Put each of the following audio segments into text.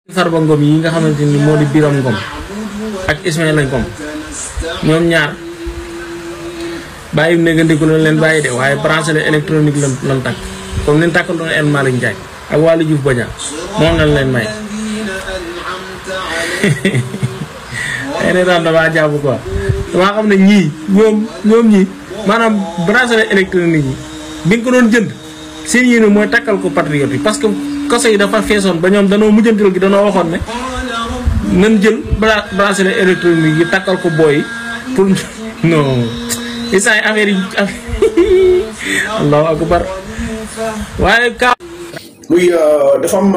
Farba Ngom yi nga xamanteni modi Biram Ngom ak Ismaïla Ngom ñom ñaar bayyi negandiku lañ leen bayyi de waye bracelet électronique lan tak comme leen takal don El Malick Ndiaye ak Waly Diouf Bodian mom lañ leen may ene ram dama jabb quoi dama xamne ñi ñom ñi manam bracelet électronique yi biñ ko doon jënd seen yene moy takal ko patriote yi parce que kasso yi dafa fesson ba ñom dañoo mujjantil gi dañoo waxon ne nañ jël bracelet électronique yi takal ko boy pour non isa affaire yi Allahu akbar waye ka muy dafa am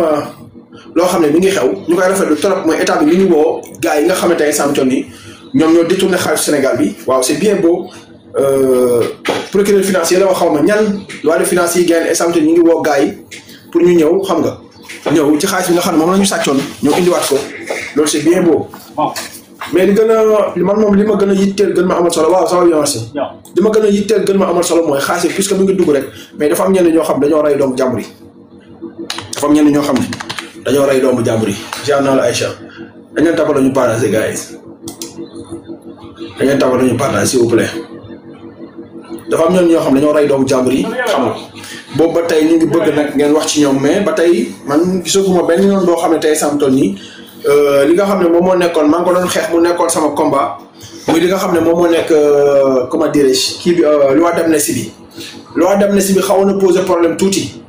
lo xamne mi ngi xew ñu koy rafetlu trop moy état bi li ñu wo gaay yi nga xamante ay sam tonni ñom ñoo détourner xaliss Sénégal bi waaw c'est bien beau procureur financier la xawma ñan loi de financier gaay ay sam tonni ñi ngi wo gaay pour ñu ñew xam nga ñew ci xaliss bi nga xamne mom lañu saccion ñew indi wat ko lool c'est bien beau mais li gëna man mom lima gëna yittel gën ma amal solo waaw sama bien merci lima gëna yittel gën ma amal solo moy xaliss puisque mi ngi dugg rek mais dafa am ñen ñoo xam dañoo ray doom jambri dafa am ñen ñoo xam dañoo ray doomu jambri jaana la Aïcha dañu tabal ñu partager guys dañu tabal ñu partager s'il vous plaît dafa am ñen ñoo xam dañoo ray doomu jambri xam nga bobu ba tay ñu ngi bëgg nak ngeen wax ci ñoom mais ba tay man gisuguma ben yoon bo xamne tay sam ton ni li nga xamne mom mo nekkon man ko doon xex mu nekkon sama combat muy li nga xamne mom mo nekk comment dirais ki bi loi d'amnistie bi xawona poser problème touti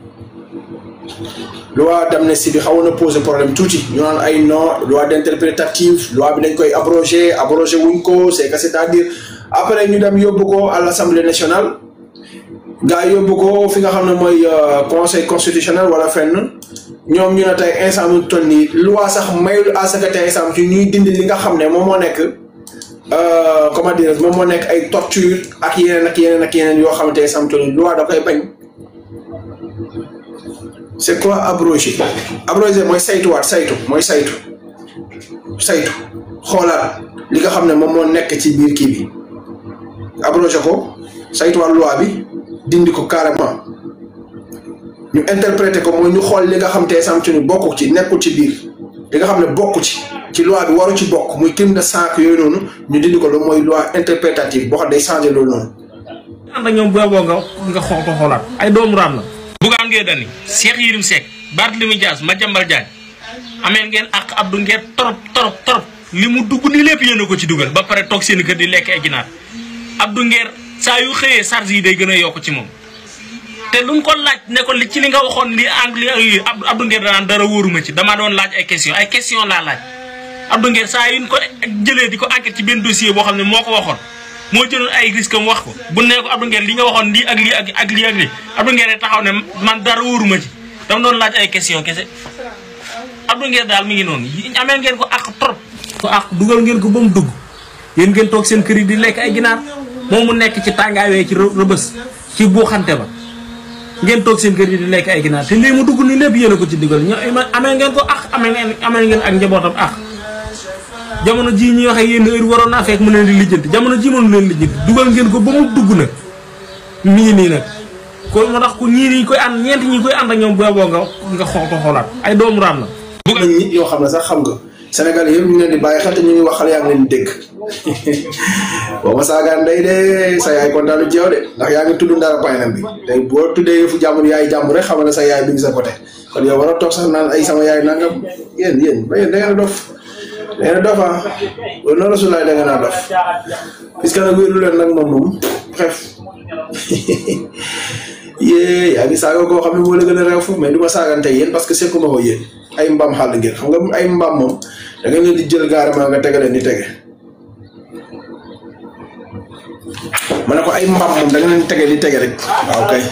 loi d'amnistie bi xawona poser problème touti ñu nan ay non loi d'interprétative loi bi dañ koy abroger wuñ ko c'est-à-dire après ñu dem yobbu ko à l'Assemblée nationale ga yobbu ko fi nga xamne moy conseil constitutionnel wala fenn ñom ñu na tay instant mu tonni loi sax mayul à secrétaire instant ci ñuy dindi li nga xamne mom mo nek comment dire mom mo nek ay torture ak yeneen yo xamne tay instant tonni loi da koy bañ. C'est quoi abroger moy saytu xolaat li nga xamne mom mo nek ci biir ki bi abroger ko saytu loi bi dindi ko carrément ñu interpréter ko moy ñu xol li nga xam té sam ci bokku ci nekkul ci biir li nga xam ne bokku ci loi bi waru ci bokk muy crime de sang yoy nonu ñu dindi ko lo moy loi interprétative bo xam day changer lool non and ak ñom bobo nga xol ko xolat ay doomu ram la Bougane Gueye Dany Cheikh Yérim Seck Barthélémy Dias Madiambal Diagne amel ngeen ak Abdou Nguer torop limu dugg ni lepp yéne ko ci duggal ba paré tok seen kër di lekk ay ginaar Abdou Nguer sa yu xeyé charge yi day gëna yok ci mom té luñ ko laaj né ko li ci li nga waxon li anglais Abdou Nguer daan dara woruma ci dama doon laaj ay question la laaj Abdou Nguer sa yuñ ko jëlé diko enquête ci ben dossier bo xamné moko waxon mo jël ay risque am wax ko bu né ko Abdou Nguer li nga waxon li ak li Abdou Nguer taxaw né man dara woruma ci dama doon laaj ay question kessé Abdou Nguer dal mi ngi non amé ngeen ko ak trop ko ak dugal ngeen ko bam dugg yeen ngeen tok seen kër di lek ay ginaar momu nekk ci tangawé ci rebeus ci bu xanté ba ngeen tok seen kër di lek ay ginaar té li mu dugg ni lepp yeen ko ci digal amé ngeen ko ak amé ngeen ak njabotam ak jamono ji ñi waxe yeen heure waro na fek mu leen di lijeenti jamono ji mënu leen lijeenti dugal ngeen ko ba mu dugg nak mi ni nak ko mo tax ko ñi ni koy and ñent ñi koy and ak ñom bobo nga xol ko xolat ay doomu ram la bu nit yo xamna sax xam nga Sénégal yépp ñu leen di baye xel te ñu ngi wax xal yaa ngi leen dégg bo ma saga ndey de sa yaay kontaanu jeew de ndax yaa ngi tuddu ndara paynam bi tay bo tuddé fu jamm yaay jamm rek xamal sa yaay bi ngi sa côté kon yow wara tok sax naan ay sama yaay nangam yeen ba yeen da nga dof no rasulullah da nga dof puisque nak wëru leen nak mom bref ye yaa ngi saga ko xamni mo la gëna rew fu mais duma sagante yeen parce que c'est comme ko yeen ay mbam xal ngeen xam nga ay mbam mom da nga leen di jël garama nga tégalé ni tégé manako ay mbam mom da nga leen tégué li tégé rek waaw kay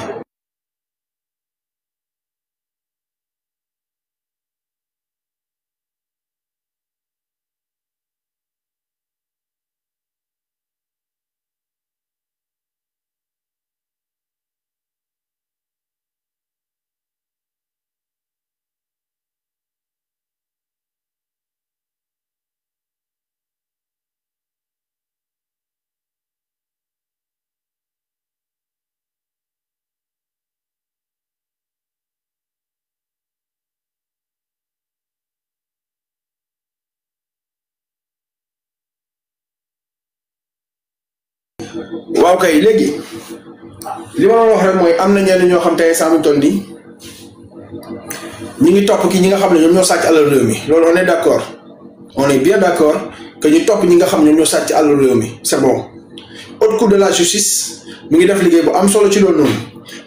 waaw kay léegi li ma wax rek mooy am na ñenn ñoo xam tey saa mu toll nii ñu ngi topp ki ñi nga xam ne ñoom ñoo sàcc alal réew mi loolu on est d'accord on est bien d'accord que ñu topp ñi nga xam ne ñoo sàcc alal réew mi c'est bon. haute cour de la justice mi ngi def liggéey bu am solo ci loolu noonu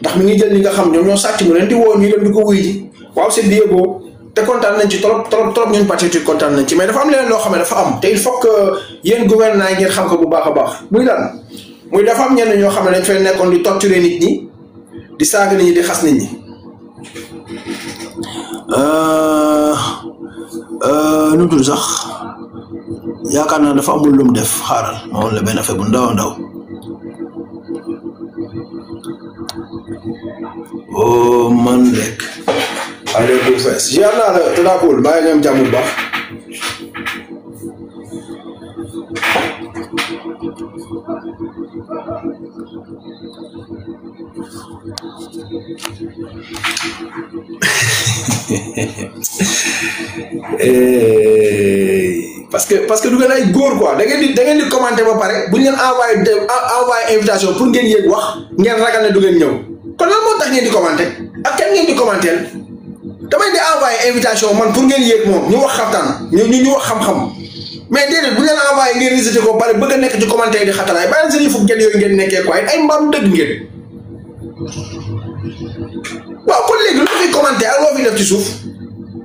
ndax mi ngi jël ñi nga xam ñoom ñoo sàcc mu leen di woo ñu dem di ko wuy ji waaw c'est bien beau te kontaan nañ ci trop ñun patriote kontaan nañ ci mais dafa am leneen loo xam ne dafa am te il faut que yéen gouvernement yi ngeen xam ko bu baax a baax muy lan muy dafa am ñenn ñoo xam ne dañ fay nekkoon di torturer nit ñi di saaga nit ñi di xas nit ñi nu tudd sax yaakaar naa dafa amul lu mu def xaaral ma woon la benn affaire bu ndaw a ndaw oh man rek allez bu fees ziar naa la te daa cool bàyyi nga am jàmm bu baax parce que du ngeen ay góor quoi da ngeen di commenter ba pare bu ñu leen envoyé invitation pour ngeen yéeg wax ngeen ragal ne du ngeen ñëw kon lan moo tax ngeen di commenter ak kenn ngeen di commenter damay di envoyé invitation man pour ngeen yéeg moom ñu wax xaftaan ñu wax xam-xam mais déedéet bu ñu leen envoyé ngeen rejeté ko pare bëgg a nekk ci commentaire di xatalaay bàyyi seen yëfu ngeen yooyu ngeen nekkee quoi ay mbaam dëgg ngeen waaw kon léegi loo fi commenter ak loo fi def ci suuf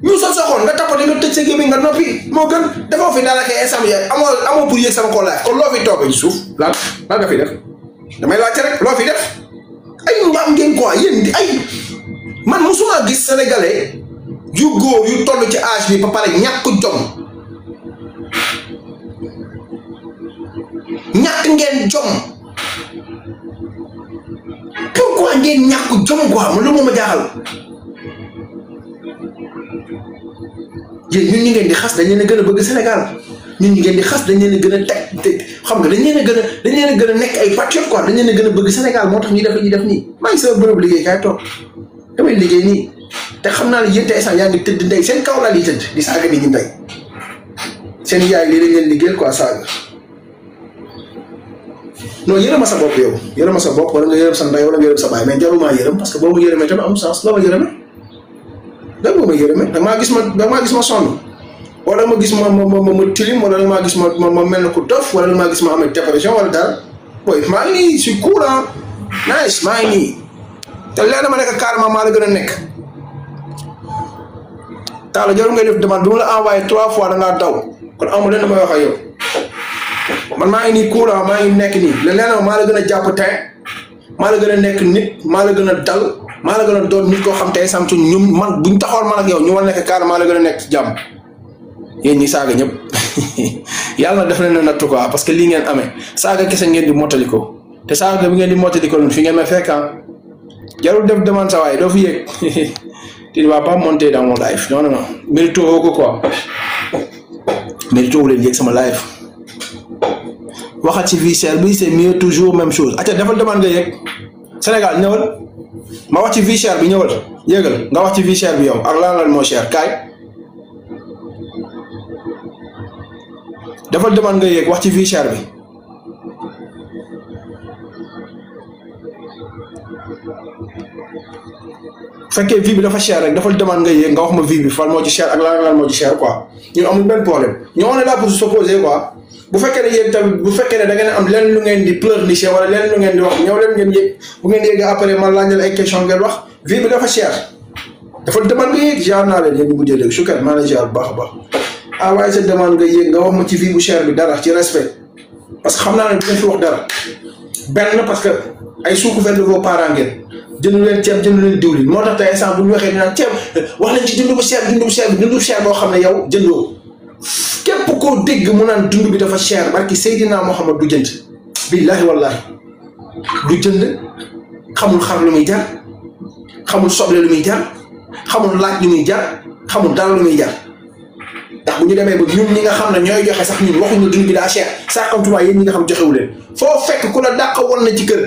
ñu soxoon nga tappate nga tëj sa gémmiñ nga noppi moo gën defoo fi daanaka instant bi amoo pour yéeg sama ko laaj kon loo fi toogee ci suuf lan nga fi def damay laajte rek loo fi def ay mbaam ngeen quoi yéen di ay man musuma gis sénégalais yu góor yu toll ci âge bi ba pare ñàkk jom ñàkk ngeen jom pourquoi ngeen ñàkk jom quoi man lu ma jaaxal yéen ñun ñi ngeen di xas dañ leen a gën a bëgg Sénégal ñun ñi ngeen di xas dañ leen a gën a teg xam nga dañ leen a gën a nekk ay patriote quoi dañ leen a gën a bëgg Sénégal moo tax ñu def nii maa ngi sama bërëb liggéey kaay toog damay liggéey nii te xam naa ne yéen tey sax yaa ngi tëdd ndey seen kaw laa yi tëdd di saaga nit ñi ndey seen yaay lii dañ leen liggéeyal quoi saaga non yërëma sa bopp yow yërëma sa bopp wala nga yërëm sa ndey wala nga yërëm sa baay mais jaruma yërëm parce que boo ma yërëmee tamit am sens loo ma yërëmee da nga ma yërëmee da maa gis ma sonn wala ma gis ma tilim wala maa gis ma mel na ku dof wala maa gis ma amee dépression wala dara booy maa ngi nii si courant nice maa ngi nii te leer na ma nekk carrément maa la gën a nekk taala jarul ngay def demande bi ma la envoyé 3 fois da ngaa daw kon amul leen damay wax ak yow man maa ngi nii courant maa ngi nekk nii leer na ma maa la gën a jàpp tey maa la gën a nekk nit maa la gën a dal maa la gën a doon nit koo xam tey samtu ñun man buñ taxoon man ak yow ñu war a nekk carrément maa la gën a nekk ci jàmm yéen ñi saaga ñëpp yàlla na def leen na nattu quoi parce que lii ngeen amee saaga kese ngeen di mottali ko te saaga bi ngeen di mottali ko fi ngeen may fekk jarul def demande sa waay doo fi yéeg tu ne vas pas monter dans mon live non non non mérito woo ko quoi mérito wu leen yéeg sama live waxat ci vie chère bi c'est mieux toujours même chose acca defal demande nga yéeg Sénégal ñëwal ma wax ci vie chère bi ñëwal yéegal nga wax ci vie chère bi yow ak lan moo cher kaay defal demande nga yéeg wax ci vie chère bi fekkee vie bi dafa cher rek dafal demande nga yéeg nga wax ma vie bi fan moo ci cher ak lan moo ci cher quoi ñun amul benn problème ñoo on est là pour s'opposer quoi bu fekkee ne yéen tamit bu fekkee ne da ngeen am lenn lu ngeen di pleurnicher wala lenn lu ngeen di wax ñëw leen ngeen yéeg bu ngeen yéeg après man laaj leen ay question ngeen wax vie bi dafa cher dafal demande nga yéeg jaar naa leen yéen ñu mujjee léegi sukat maa ngi jaar bu baax a baax ah waaye sa demande nga yéeg nga wax ma ci vie bu cher bi dara ci respect parce que xam naa ne dinañ fi wax dara benn parce que ay sous-couverts de vos parents ngeen jëndu leen ceeb jëndu leen diwlin moo tax tey instant bu ñu waxee dinaan ceeb wax leen ci dund bu cher boo xam ne yow jëndoo képp koo dégg mu naan dund bi dafa cher barki Seydina Mohamed du jënd billahi wallahi du jënd xamul xar lu muy jar xamul soble lu muy jar xamul laaj lu muy jar xamul dara lu muy jar ndax bu ñu demee ba ñun ñi nga xam ne ñooy joxe sax ñun waxuñu dund bi daa cher sàkkamtumaa yéen ñi nga xam joxewu leen foo fekk ku la dàq woon na ci kër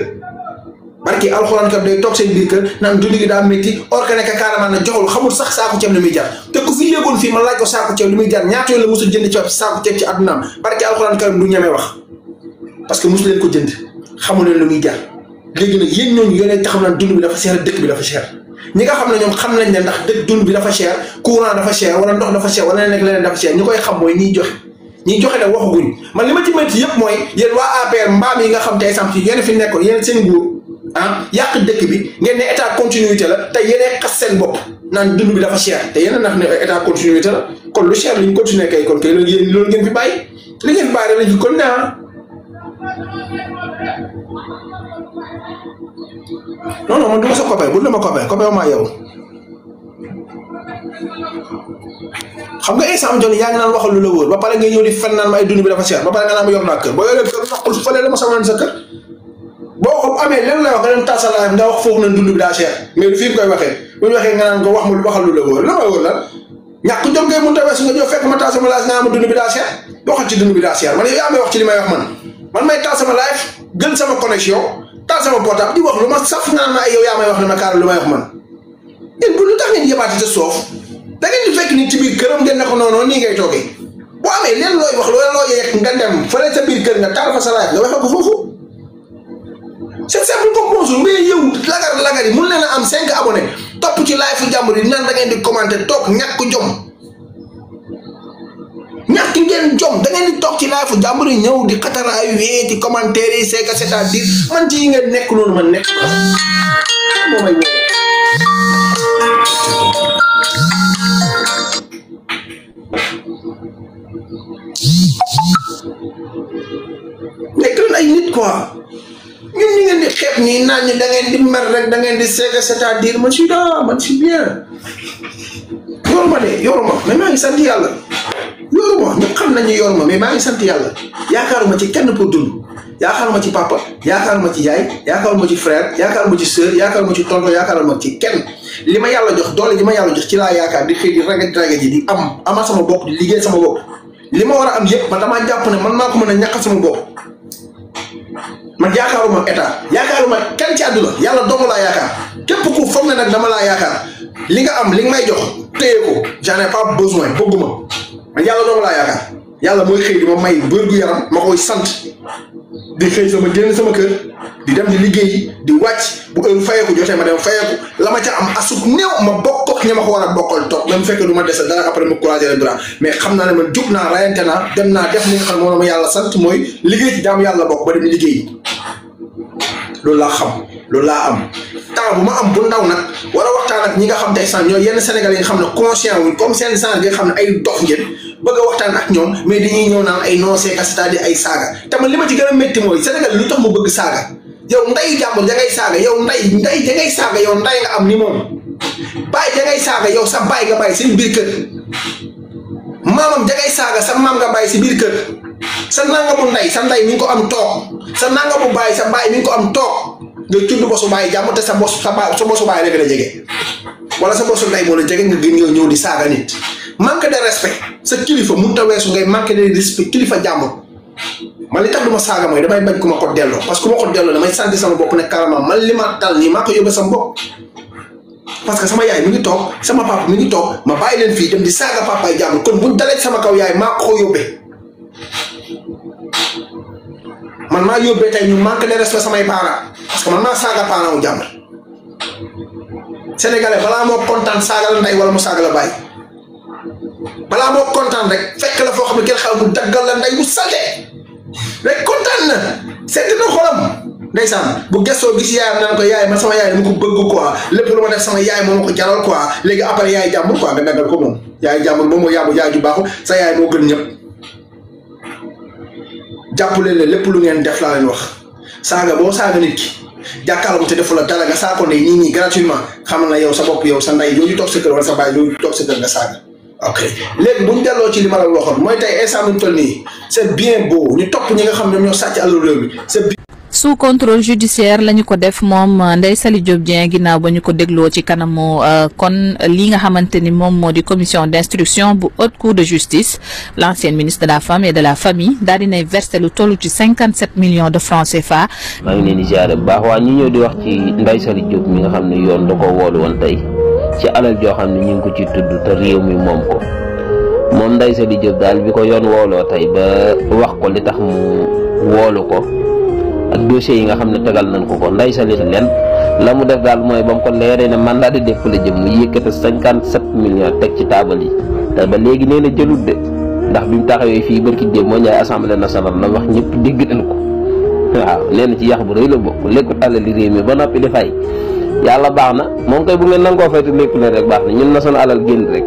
barki alxuraan kat day toog seen biir kër naan dund gi daa métti or que nekk carrément na joxul xamul sax saako ceeb lu muy jar te ku fi yéegoon fii ma laaj ko saako ceeb lu muy jar ñaata yoon la mosul jënd ceeb saako ceeb ci àddunaam barki alxuraan karim du ñeme wax parce que mosu leen ko jënd xamu leen lu muy jar léegi nag yéen ñooñu yéenay taxaw naan dund bi dafa cher dëkk bi dafa cher ñi nga xam ne ñoom xam nañ ne ndax dëkk dund bi dafa cher courant dafa cher wala ndox dafa cher wala leneen dafa cher ñi koy xam mooy ñiy joxe nag waxaguñ man li ma ci métti yëpp mooy yéen waa APR mbaam yi nga xam te exemple yéen fi nekkoon yéen seen nguur yàq dëkk bi ngeen ne état continuité la te yéenay xas seen bopp naan dund bi dafa cher te yéen a nax ne état continuité la kon lu cher li ñu continuer kay kon kay yéen loolu ngeen fi bàyyi li ngeen fi bàyyi lañ fi kon ne non man du ma sa copain bu dul ma copain maa yow xam nga instant joni yaa ngi naan waxal lu la wóor ba pare ngay ñëw di fen naan ma ay dund bi dafa cher ba pare nga naan ma yor naa kër boo yoree kër naqul fële la ma sama sa kër boo ko amee leen lay wax nga dem tasalaay nga wax foofu na dund bi daa cher mais fii nga koy waxee bu ñu waxee nga naan ko wax ma waxal lu la wóor la ma wóor la ñàkk jom ngay mun ta weesu nga ñëw fekk ma taal sama laaj nga ma dund bi daa cher waxal ci dund bi daa cher man yow yaa may wax ci li may wax man may taal sama live gën sama connexion taal sama portable di wax lu ma saf nga naan ma ay yow yaa may wax ne ma kaar lu may wax man yéen bu lu tax ngeen yëbaati te soof da ngeen di fekk nit ci biir këram ngeen ne ko noonu nii ngay toogee boo amee leen looy wax loo yegg nga dem fële sa biir kër nga taal fa sa live nga waxee ko foofu c'est simple comme bonjour mais yow lagar yi mun leen a am 5 abonnés topp ci live fu jàmbur yi naan da ngeen di commenter toog ñàkk jom ñàkk ngeen jom da ngeen di toog ci live fu jàmbur yi ñëw di xataraayu wee ci commentaire yi c'est que c'est-à-dire man ci yi ngeen nekk loolu man nekk moo may woo nekk leen ay nit quoi ñun ñi ngeen di xeeb nii naan ñu da ngeen di mer rek da ngeen di seega c'est-à-dire man suis bien yoruma mais maa ngi sant yàlla yoruma ñëpp xam nañu yoruma mais maa ngi sant yàlla yaakaaruma ci kenn pour dund yaakaaruma ci papa yaakaaruma ci yaay yaakaaruma ci frère yaakaaruma ci sœur yaakaaruma ci tonton yaakaaruma ci kenn li ma yàlla jox doole ji ma yàlla jox ci laa yaakaar di xëy di raga ji di ama sama bopp di liggéey sama bopp li ma war a am yëpp man damaa jàpp ne man maa ko mën a ñàkkal sama bopp man yaakaaruma état yaakaaruma kenn ci àdduna yàlla doomu laa yaakaar képp ku foog ne nag dama laa yaakaar li nga am li nga may jox téye ko j'en ai pas besoin bëgguma man yàlla doomu laa yaakaar yàlla mooy xëy di ma may wérgu yaram ma koy sant di xëy sama génn sama kër di dem di liggéeyi di wàcc bu heure fayeeku jotee ma dem fayeeku la ma ca am asuk néew ma bokk ña ma ko war a bokkal toog même fekkee du ma dese dara après ma croiser les bras mais xam naa ne man jug naa rayante naa dem naa def li nga xam ne moom la ma yàlla sant mooy liggéey ci jaamu yàlla bokk ba dem liggéey loolu laa xam loolu laa am temps bu ma am bu ndaw nag war a waxtaan ak ñi nga xam tey sant ñoo yenn Sénégalais yi nga xam ne conscient wuñ comme seen sang nga xam ne ay dof ngeen bëgg a waxtaan ak ñoom mais dañuy ñëw naan ay non c'est-à-dire ay saaga te man li ma ci gën a métti mooy Sénégal lu tax mu bëgg saaga yow nday jàmbur ja ngay saaga yow nday ja ngay saaga yow nday nga am ni moom bàyyi ja ngay saaga yow sa bàyyi nga bàyyi seen biir kër maamam ja ngay saaga sa maam nga bàyyi si biir kër sa nangamu nday sa nday mi ngi ko am toog sa nangamu bàyyi sa bàyyi mi ngi ko am toog nga tudd bosu bàyyi jàmm te sa bosu bàyyi la gën a jege wala sa bosu nday moo la jege nga gën ñëw di saaga nit manque de respect sa kilifa mënut a weesu ngay manque de respect kilifa jàmbur man li tax du ma saaga mooy damay bañ ku ma ko delloo parce que ku ma ko delloo damay sant sama bopp ne carrément man li ma dal nii maa ko yóbbee sama bopp parce que sama yaay mi ngi toog sama papa mi ngi toog ma bàyyi leen fii dem di saaga papaay jàmbur kon buñ dalee sama kaw yaay maa ko yóbbee man maa yóbbee tey ñu manque de respect samay parents parce que man maa saaga parents wu jàmbur sénégalais balaa moo kontaan saaga la ndey wala mu saaga la bàyyi balaa moo kontaan rek fekk la foo xam ne kenn xaw mu daggal la ndey bu salte rek kontaan na seet na xolam ndeysaan bu gëstoo gis yaayam naan ko yaay man sama yaay dama ko bëgg quoi lépp lu ma def sama yaay moo ma ko jaral quoi léegi après yaay jàmbur quoi nga daggal ko moom yaay jàmbur moom moo yàbbu yaay ju baaxul sa yaay moo gën ñëpp jàppale leen lépp lu ngeen def laa leen wax saaga boo saaga nit ki jàkkaarloo te defu la dara nga saako ne ñii gratuitement xam na yow sa bopp yow sa ndey jooju toog sa kër wala sa baay jooju toog sa kër nga saaga ok léegi bu ñu delloo ci li ma la waxoon mooy tey instant bi ñu toll nii c'est bien beau ñu topp ñi nga xam ne ñoo sàcc àllu réew mi c'est sous contrôle judiciaire lañu ko def moom Ndeye Saly Diop Dieng ginnaaw ba ñu ko dégloo ci kanamu kon li nga xamante ni moom moo di commission d'instruction bu haute cour de justice l'ancienne ministre de la femme et de la famille daal dinay versé lu toll ci 57 millions de francs CFA. maa ngi leen di ziare bu baax waa ñi ñëw di wax ci Ndeye Saly Diop mi nga xam ne yoon da ko woolu woon tey ci alal joo xam ne ñu ngi ko ci tudd te réew mi moom ko moom Ndeye Saly Diop daal bi ko yoon wooloo tey ba wax ko li tax mu woolu ko ak dossiers yi nga xam ne tegal nañ ko Ndeye Saly leen la mu def daal mooy ba mu ko leeree ne mandat de dépôt la jëm mu yëkkate 57 millions teg ci taabal yi te ba léegi nee na jëlut de ndax bi mu taxawee fii barki démb moo ñaay assemblée nationale la wax ñëpp dégg nañ ko waaw nee na ci yax bu rëy la bokk lekku alali réew mi ba noppi di fay yàlla baax na moom koy bu ngeen nangoo fay te lekku leen rek baax na ñun na sunu alal génn rek